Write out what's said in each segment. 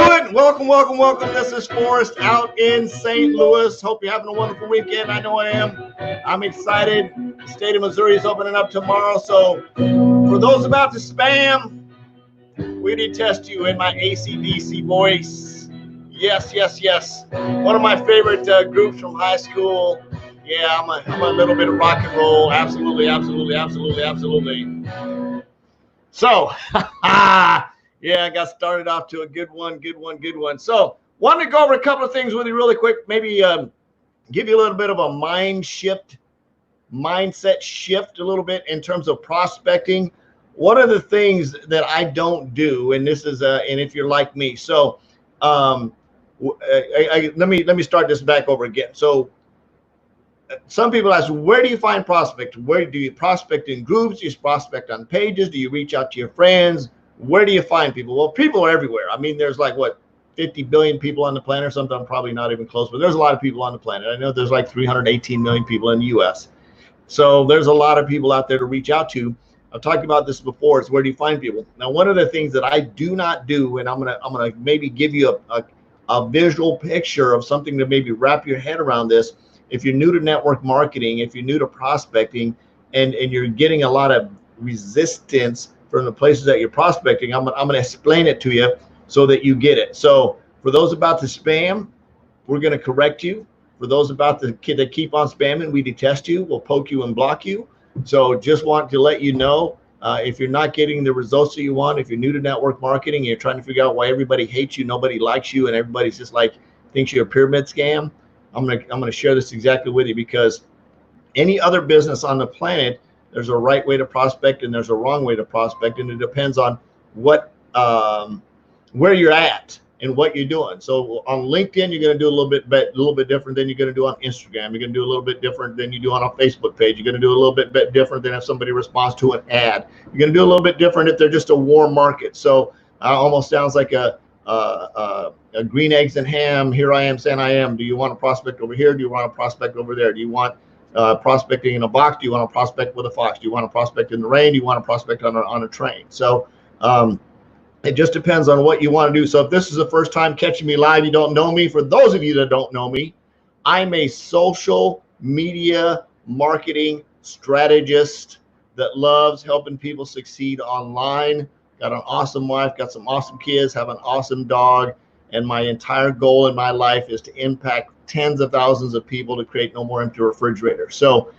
do it. Welcome, welcome, welcome. This is Forrest out in St. Louis. Hope you're having a wonderful weekend. I know I am. I'm excited. The state of Missouri is opening up tomorrow. So for those about to spam, we detest you in my ACDC voice. Yes, yes, yes. One of my favorite groups from high school. Yeah, I'm a little bit of rock and roll. Absolutely, absolutely, absolutely, absolutely. So, yeah, I got started off to a good one. So, wanted to go over a couple of things with you really quick. Maybe give you a little bit of a mindset shift a little bit in terms of prospecting. One of the things that I don't do, and this is, and if you're like me, so let me start this back over again. So, some people ask, where do you find prospects? Where do you prospect in groups? Do you prospect on pages? Do you reach out to your friends? Where do you find people? Well, people are everywhere. I mean, there's like, what, 50 billion people on the planet or something? I'm probably not even close, but there's a lot of people on the planet. I know there's like 318 million people in the U.S. So there's a lot of people out there to reach out to. I've talked about this before. It's where do you find people? Now, one of the things that I do not do, and I'm gonna maybe give you a visual picture of something to maybe wrap your head around this. If you're new to network marketing, if you're new to prospecting, and you're getting a lot of resistance from the places that you're prospecting, I'm going to explain it to you so that you get it. So for those about to spam, we're going to correct you. For those about to keep on spamming, we detest you. We'll poke you and block you. So just want to let you know, if you're not getting the results that you want, if you're new to network marketing, and you're trying to figure out why everybody hates you, nobody likes you, and everybody's just like thinks you're a pyramid scam, I'm gonna share this exactly with you, because any other business on the planet, there's a right way to prospect and there's a wrong way to prospect, and it depends on what where you're at and what you're doing. So on LinkedIn, you're gonna do a little bit different than you're gonna do on Instagram. You're gonna do a little bit different than you do on a Facebook page. You're gonna do a little bit different than if somebody responds to an ad. You're gonna do a little bit different if they're just a warm market. So almost sounds like a green eggs and ham. Here I am saying I am. Do you want to prospect over here? Do you want to prospect over there? Do you want prospecting in a box? Do you want to prospect with a fox? Do you want to prospect in the rain? Do you want to prospect on a train? So it just depends on what you want to do. So if this is the first time catching me live, you don't know me. For those of you that don't know me, I'm a social media marketing strategist that loves helping people succeed online. Got an awesome wife, got some awesome kids, have an awesome dog, and my entire goal in my life is to impact tens of thousands of people to create no more empty refrigerators. So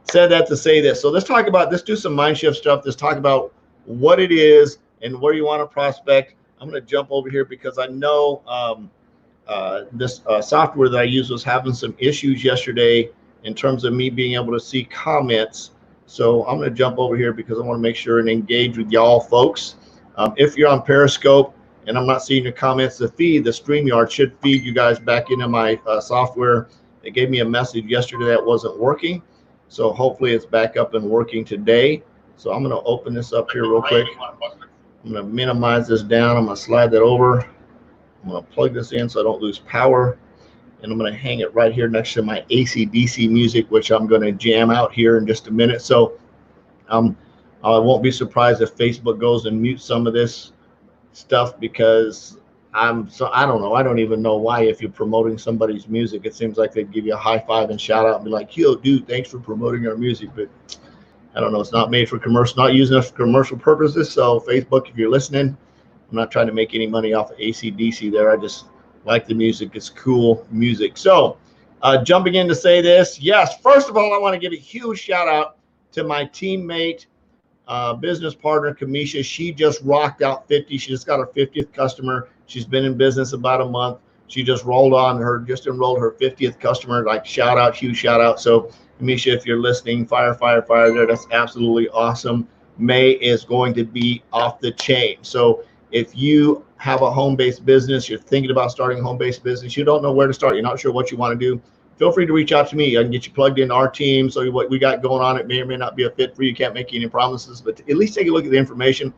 said that to say this. So let's do some mind shift stuff. Let's talk about what it is and where you want to prospect. I'm going to jump over here because I know this software that I use was having some issues yesterday in terms of me being able to see comments. So I'm going to jump over here because I want to make sure and engage with y'all folks. If you're on Periscope and I'm not seeing your comments, the StreamYard should feed you guys back into my software. It gave me a message yesterday that wasn't working. So hopefully it's back up and working today. So I'm going to open this up here real quick. I'm going to minimize this down. I'm going to slide that over. I'm going to plug this in so I don't lose power. And I'm going to hang it right here next to my ACDC music, which I'm going to jam out here in just a minute. So I won't be surprised if Facebook goes and mutes some of this stuff, because I don't know. I don't even know why, if you're promoting somebody's music, it seems like they'd give you a high five and shout out and be like, yo, dude, thanks for promoting our music. But I don't know. It's not made for commercial, not using it for commercial purposes. So Facebook, if you're listening, I'm not trying to make any money off of ACDC there. I just like the music. It's cool music. So jumping in to say this, yes, first of all, I want to give a huge shout out to my teammate, business partner, Kamisha. She just rocked out 50. She just got her 50th customer. She's been in business about a month. She just enrolled her 50th customer. Like, shout out, huge shout out. So Kamisha, if you're listening, fire there. That's absolutely awesome. May is going to be off the chain. So if you have a home-based business, you're thinking about starting a home-based business, you don't know where to start, you're not sure what you want to do, feel free to reach out to me. I can get you plugged into our team. So what we got going on, it may or may not be a fit for you. Can't make any promises, but at least take a look at the information.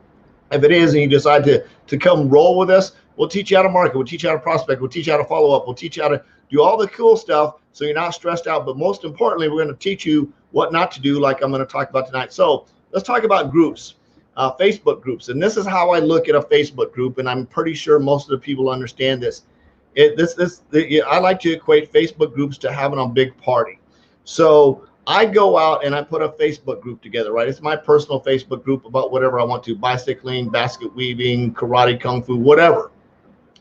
If it is and you decide to come roll with us, we'll teach you how to market, we'll teach you how to prospect, we'll teach you how to follow up, we'll teach you how to do all the cool stuff so you're not stressed out. But most importantly, we're going to teach you what not to do, like I'm going to talk about tonight. So let's talk about groups. Facebook groups. And this is how I look at a Facebook group, and I'm pretty sure most of the people understand this. I like to equate Facebook groups to having a big party. So I go out and I put a Facebook group together, right? It's my personal Facebook group about whatever I want to, bicycling, basket weaving, karate, kung fu, whatever.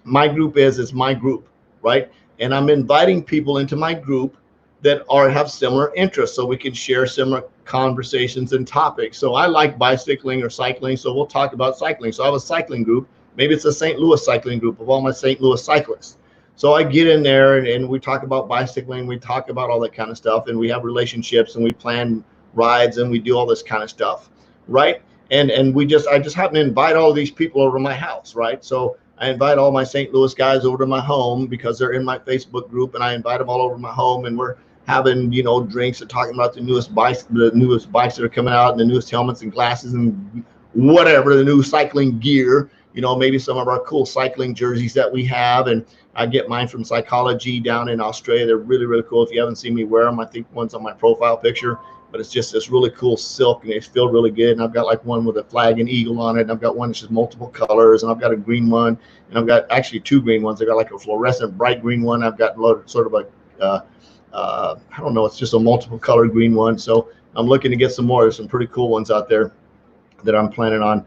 My group it's my group, right? And I'm inviting people into my group that have similar interests, so we can share similar conversations and topics. So I like bicycling or cycling, so we'll talk about cycling. So I have a cycling group. Maybe it's a St. Louis cycling group of all my St. Louis cyclists. So I get in there and we talk about bicycling, we talk about all that kind of stuff, and we have relationships and we plan rides and we do all this kind of stuff, right? And I just happen to invite all of these people over to my house, right? So I invite all my St. Louis guys over to my home because they're in my Facebook group, and I invite them all over to my home, and we're having, you know, drinks and talking about the newest bikes that are coming out, and the newest helmets and glasses and whatever, the new cycling gear, you know, maybe some of our cool cycling jerseys that we have. And I get mine from Psychology down in Australia. They're really, really cool. If you haven't seen me wear them, I think one's on my profile picture, but it's just this really cool silk and they feel really good. And I've got like one with a flag and eagle on it. And I've got one that's just multiple colors, and I've got a green one, and I've got actually two green ones. I got like a fluorescent bright green one. I've got sort of a, I don't know, it's just a multiple color green one. So I'm looking to get some more. There's some pretty cool ones out there that I'm planning on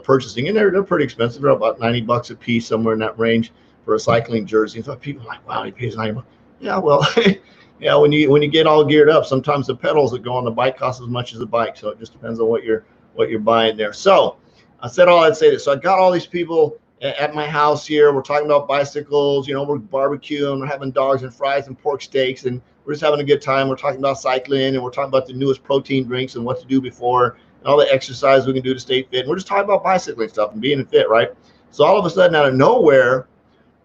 purchasing, and they're pretty expensive. They're about $90 a piece, somewhere in that range for a cycling jersey. So people are like, wow, he pays $90. Yeah, well, yeah, when you get all geared up, sometimes the pedals that go on the bike cost as much as the bike. So it just depends on what you're buying there. So I said all I'd say this. So I got all these people at my house here. We're talking about bicycles, you know, we're barbecuing, we're having dogs and fries and pork steaks, and we're just having a good time. We're talking about cycling, and we're talking about the newest protein drinks and what to do before, and all the exercise we can do to stay fit. And we're just talking about bicycling stuff and being fit, right? So all of a sudden, out of nowhere,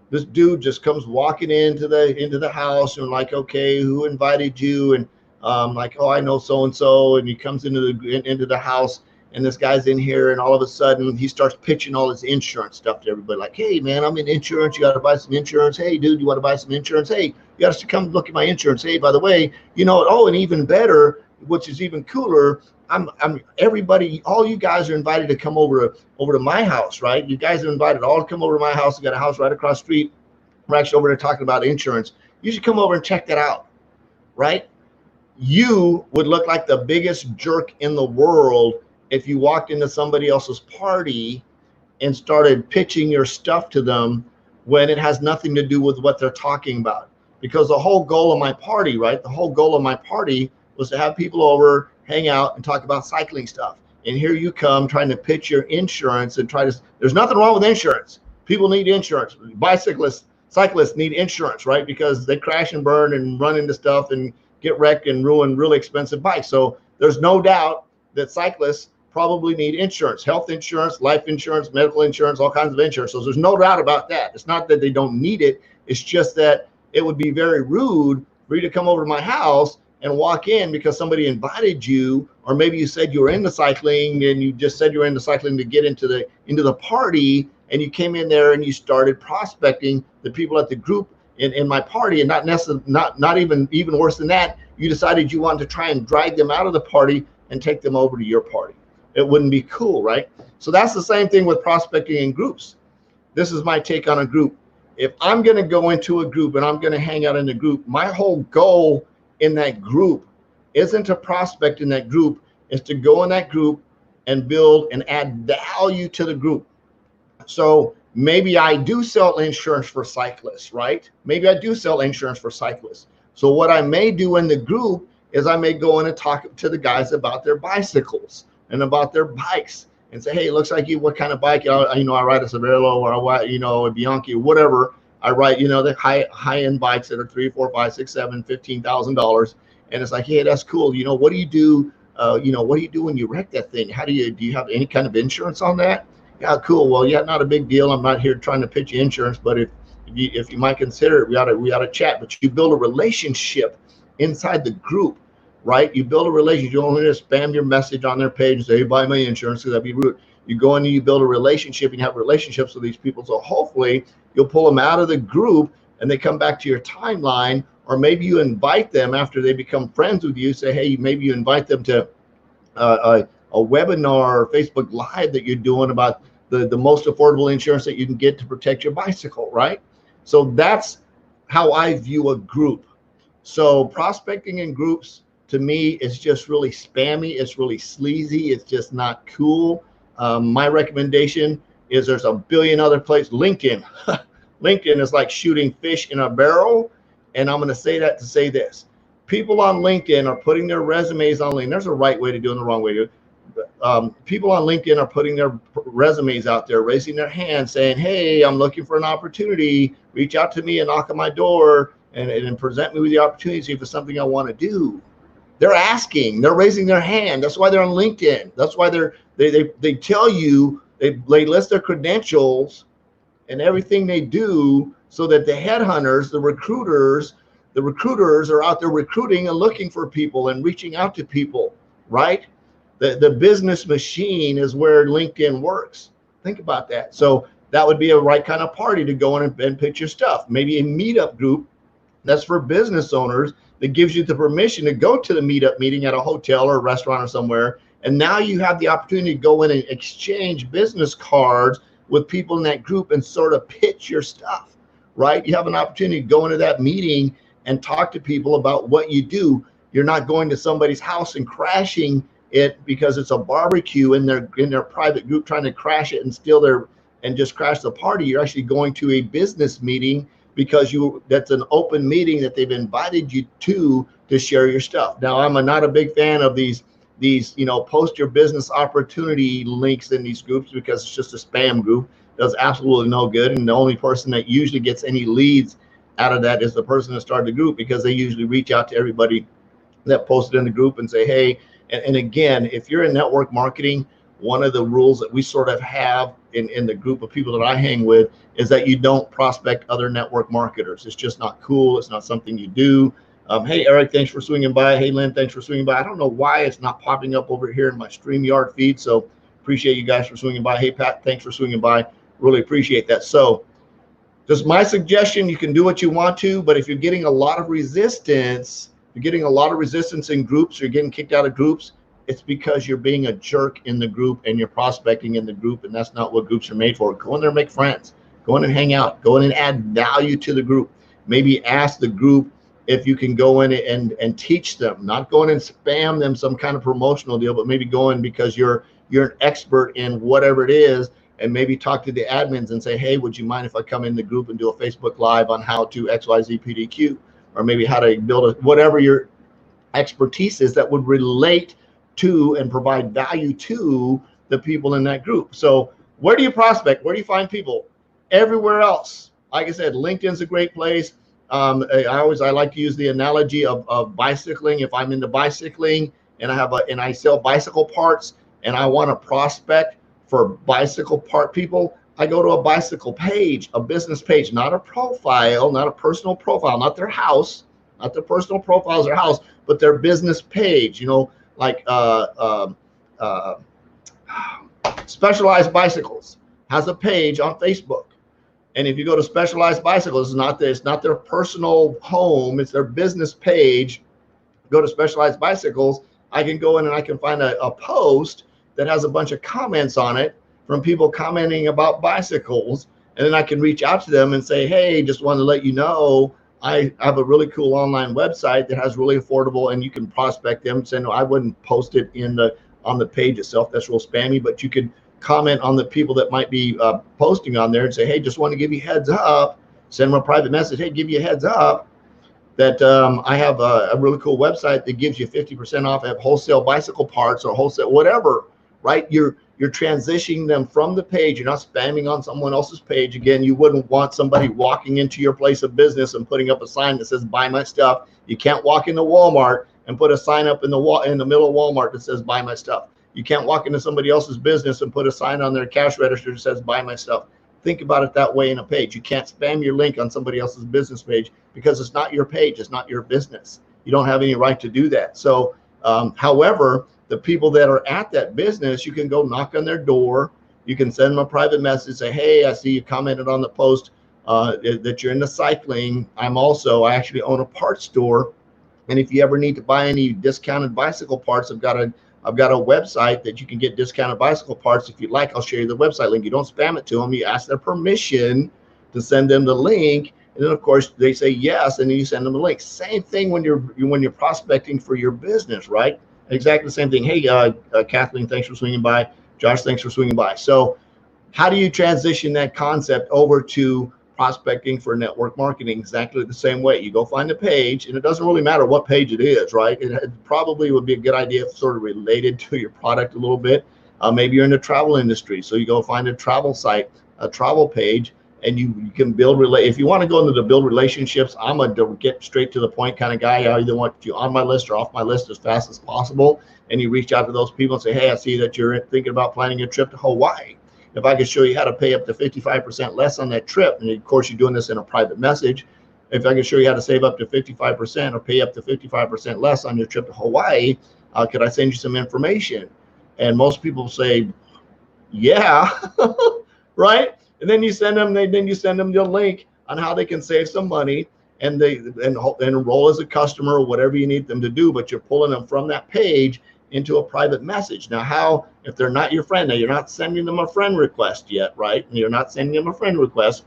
this dude just comes walking into the house, and like, okay, who invited you? And like, oh, I know so and so. And he comes into the house, and this guy's in here, and all of a sudden he starts pitching all his insurance stuff to everybody. Like, hey man, I'm in insurance. You got to buy some insurance. Hey dude, you want to buy some insurance? Hey, you got to come look at my insurance. Hey, by the way, you know, oh, and even better, which is even cooler, I'm everybody, all you guys are invited to come over to my house, right? You guys are invited all to come over to my house. I got a house right across the street. We're actually over there talking about insurance. You should come over and check that out, right? You would look like the biggest jerk in the world if you walked into somebody else's party and started pitching your stuff to them when it has nothing to do with what they're talking about. Because the whole goal of my party, right? The whole goal of my party was to have people over, hang out, and talk about cycling stuff. And here you come trying to pitch your insurance and there's nothing wrong with insurance. People need insurance. Cyclists need insurance, right? Because they crash and burn and run into stuff and get wrecked and ruin really expensive bikes. So there's no doubt that cyclists probably need insurance, health insurance, life insurance, medical insurance, all kinds of insurance. So there's no doubt about that. It's not that they don't need it. It's just that it would be very rude for you to come over to my house and walk in because somebody invited you, or maybe you said you were into cycling and you just said you were into cycling to get into the party, and you came in there and you started prospecting the people at the group in my party, and not even worse than that, you decided you wanted to try and drag them out of the party and take them over to your party. It wouldn't be cool, right? So that's the same thing with prospecting in groups. This is my take on a group. If I'm going to go into a group and I'm going to hang out in the group, my whole goal in that group isn't to prospect in that group, is to go in that group and build and add value to the group. So maybe I do sell insurance for cyclists, right? Maybe I do sell insurance for cyclists. So what I may do in the group is I may go in and talk to the guys about their bicycles and about their bikes and say, hey, it looks like what kind of bike, I ride a Cervelo or a Bianchi or whatever. I ride, the high-end bikes that are $3, $4, $5, $6, $7, $15,000. And it's like, hey, that's cool. What do you do? What do you do when you wreck that thing? Do you have any kind of insurance on that? Yeah, cool. Well, yeah, not a big deal. I'm not here trying to pitch you insurance, but if you might consider it, we ought to chat. But you build a relationship inside the group, right? You build a relationship. You don't want to spam your message on their page and say, hey, buy my insurance, because that'd be rude. You go in and you build a relationship, and you have relationships with these people. So hopefully you'll pull them out of the group and they come back to your timeline, or maybe you invite them after they become friends with you. Say, hey, maybe you invite them to a webinar or Facebook Live that you're doing about the most affordable insurance that you can get to protect your bicycle, right? So that's how I view a group. So prospecting in groups, to me, is just really spammy. It's really sleazy. It's just not cool. My recommendation is there's a billion other places. LinkedIn. LinkedIn is like shooting fish in a barrel. And I'm going to say that to say this. People on LinkedIn are putting their resumes on LinkedIn. There's a right way to do it and a wrong way to do it. People on LinkedIn are putting their resumes out there, raising their hand, saying, hey, I'm looking for an opportunity. Reach out to me and knock on my door and present me with the opportunity, see if it's something I want to do. They're asking, they're raising their hand. That's why they're on LinkedIn. That's why they tell you, they list their credentials and everything they do, so that the headhunters, the recruiters are out there recruiting and looking for people and reaching out to people, right? The business machine is where LinkedIn works. Think about that. So that would be a right kind of party to go in and pitch your stuff. Maybe a meetup group that's for business owners that gives you the permission to go to the meetup meeting at a hotel or a restaurant or somewhere. And now you have the opportunity to go in and exchange business cards with people in that group and sort of pitch your stuff, right? You have an opportunity to go into that meeting and talk to people about what you do. You're not going to somebody's house and crashing it because it's a barbecue in their private group, trying to crash it and steal their and just crash the party. You're actually going to a business meeting because that's an open meeting that they've invited you to share your stuff. Now, I'm not a big fan of these post your business opportunity links in these groups, because it's just a spam group. Does absolutely no good, and the only person that usually gets any leads out of that is the person that started the group, because they usually reach out to everybody that posted in the group and say, hey. And again, if you're in network marketing, one of the rules that we sort of have in the group of people that I hang with is that you don't prospect other network marketers. It's just not cool. It's not something you do. Hey, Eric, thanks for swinging by. Hey, Lynn, thanks for swinging by. I don't know why it's not popping up over here in my StreamYard feed, so appreciate you guys for swinging by. Hey, Pat, thanks for swinging by. Really appreciate that. So just my suggestion, you can do what you want to, but if you're getting a lot of resistance, in groups, you're getting kicked out of groups, it's because you're being a jerk in the group and you're prospecting in the group, and that's not what groups are made for. Go in there and make friends. Go in and hang out. Go in and add value to the group. Maybe ask the group if you can go in and teach them, not go in and spam them some kind of promotional deal, but maybe go in because you're an expert in whatever it is, and maybe talk to the admins and say, hey, would you mind if I come in the group and do a Facebook Live on how to XYZ PDQ? Or maybe how to build whatever your expertise is that would relate to and provide value to the people in that group. So where do you prospect? Where do you find people? Everywhere else. Like I said, LinkedIn's a great place. I like to use the analogy of bicycling. If I'm into bicycling and I sell bicycle parts and I want to prospect for bicycle part people, I go to a bicycle page, a business page, not a profile, not a personal profile, not their house, not their personal profiles, their house, but their business page, like Specialized Bicycles has a page on Facebook. And if you go to Specialized Bicycles, it's not their personal home, it's their business page. Go to Specialized Bicycles, I can go in and I can find a post that has a bunch of comments on it from people commenting about bicycles, and then I can reach out to them and say, hey, just wanted to let you know I have a really cool online website that has really affordable, and you can prospect them. Say, no, I wouldn't post it on the page itself. That's real spammy, but you could comment on the people that might be posting on there and say, hey, just want to give you heads up. Send them a private message. Hey, give you a heads up that I have a really cool website that gives you 50% off. I have wholesale bicycle parts or wholesale whatever, right? You're transitioning them from the page. You're not spamming on someone else's page. Again, you wouldn't want somebody walking into your place of business and putting up a sign that says buy my stuff. You can't walk into Walmart and put a sign up in the middle of Walmart that says buy my stuff. You can't walk into somebody else's business and put a sign on their cash register that says buy my stuff. Think about it that way in a page. You can't spam your link on somebody else's business page because it's not your page. It's not your business. You don't have any right to do that. So, however, the people that are at that business, you can go knock on their door. You can send them a private message, say, hey, I see you commented on the post that you're into cycling. I actually own a parts store. And if you ever need to buy any discounted bicycle parts, I've got I've got a website that you can get discounted bicycle parts. If you'd like, I'll share you the website link. You don't spam it to them. You ask their permission to send them the link. And then of course they say yes, and then you send them the link. Same thing when you're prospecting for your business, right? Exactly the same thing. Hey, Kathleen, thanks for swinging by. Josh, thanks for swinging by. So how do you transition that concept over to prospecting for network marketing? Exactly the same way. You go find a page, and it doesn't really matter what page it is, right? It probably would be a good idea if sort of related to your product a little bit. Maybe you're in the travel industry, so you go find a travel site, a travel page, and you can build if you want to go into the build relationships. I'm a get straight to the point kind of guy. I either want you on my list or off my list as fast as possible. And you reach out to those people and say, hey, I see that you're thinking about planning a trip to Hawaii. If I could show you how to pay up to 55% less on that trip, and of course you're doing this in a private message, if I could show you how to save up to 55% or pay up to 55% less on your trip to Hawaii, could I send you some information? And most people say, yeah, right? And then you send them the link on how they can save some money, and enroll as a customer or whatever you need them to do. But you're pulling them from that page into a private message. Now, how, if they're not your friend, now you're not sending them a friend request yet, right? You're not sending them a friend request.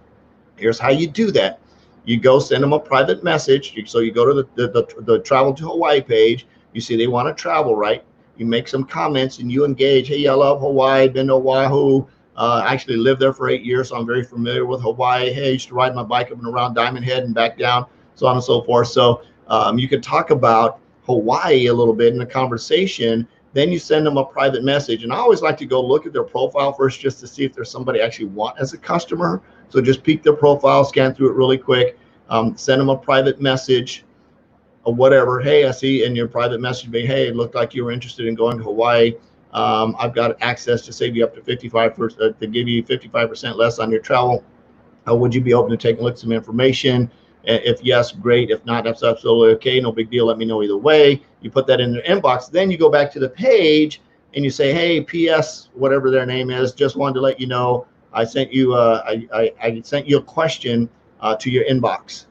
Here's how you do that. You go send them a private message. So you go to the travel to Hawaii page. You see they want to travel, right? You make some comments and you engage. Hey, I love Hawaii, been to Oahu. Actually lived there for 8 years, so I'm very familiar with Hawaii. Hey, I used to ride my bike up and around Diamond Head and back down, so on and so forth. So you could talk about Hawaii a little bit in the conversation. Then you send them a private message. And I always like to go look at their profile first just to see if there's somebody I actually want as a customer. So just peek their profile, scan through it really quick, send them a private message or whatever. Hey, I see in your private message being, hey, it looked like you were interested in going to Hawaii. I've got access to save you up to 55%, to give you 55% less on your travel. Would you be open to taking a look at some information? If yes, great. If not, that's absolutely okay. No big deal. Let me know either way. You put that in their inbox. Then you go back to the page and you say, hey, PS, whatever their name is, just wanted to let you know I sent you I sent you a question to your inbox,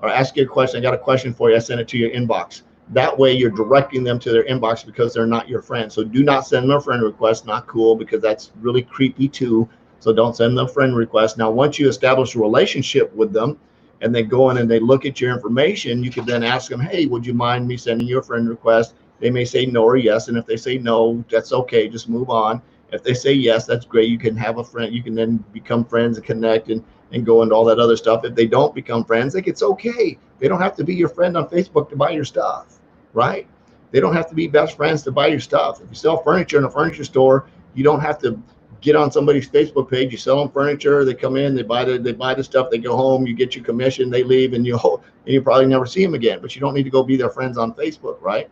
or ask you a question. I got a question for you. I sent it to your inbox. That way you're directing them to their inbox because they're not your friend. So do not send them a friend request. Not cool, because that's really creepy too. So don't send them a friend request. Now, once you establish a relationship with them and they go in and they look at your information, you can then ask them, hey, would you mind me sending you a friend request? They may say no or yes. And if they say no, that's okay. Just move on. If they say yes, that's great. You can have a friend. You can then become friends and connect and go into all that other stuff. If they don't become friends, like, it's okay. They don't have to be your friend on Facebook to buy your stuff. Right? They don't have to be best friends to buy your stuff. If you sell furniture in a furniture store, you don't have to get on somebody's Facebook page. You sell them furniture, they come in, they buy the stuff, they go home, you get your commission, they leave, and you probably never see them again. But you don't need to go be their friends on Facebook, right?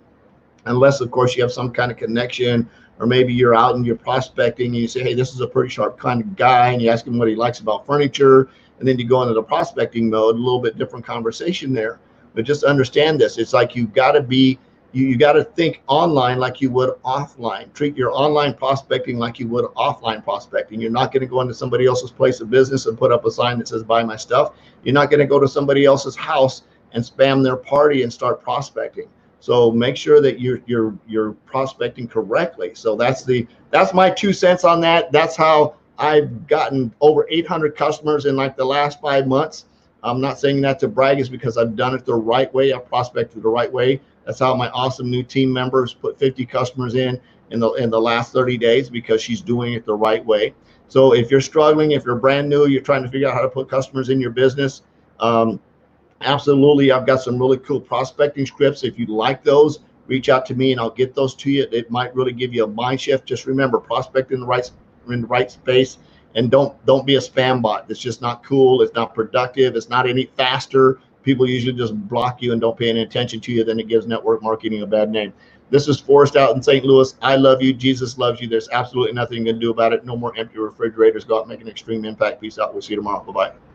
Unless, of course, you have some kind of connection, or maybe you're out and you're prospecting and you say, hey, this is a pretty sharp kind of guy, and you ask him what he likes about furniture, and then you go into the prospecting mode, a little bit different conversation there. But just understand this. It's like you got to think online like you would offline. Treat your online prospecting like you would offline prospecting. You're not going to go into somebody else's place of business and put up a sign that says buy my stuff. You're not going to go to somebody else's house and spam their party and start prospecting. So make sure that you're prospecting correctly. So that's my 2 cents on that. That's how I've gotten over 800 customers in like the last 5 months. I'm not saying that to brag, is because I've done it the right way. I've prospected the right way. That's how my awesome new team members put 50 customers in the last 30 days, because she's doing it the right way. So if you're struggling, if you're brand new, you're trying to figure out how to put customers in your business, absolutely, I've got some really cool prospecting scripts. If you like those, reach out to me and I'll get those to you. It might really give you a mind shift. Just remember, prospect in the right space. And don't be a spam bot. It's just not cool. It's not productive. It's not any faster. People usually just block you and don't pay any attention to you. Then it gives network marketing a bad name. This is Forrest out in St. Louis. I love you. Jesus loves you. There's absolutely nothing you can do about it. No more empty refrigerators. Go out and make an extreme impact. Peace out. We'll see you tomorrow. Bye-bye.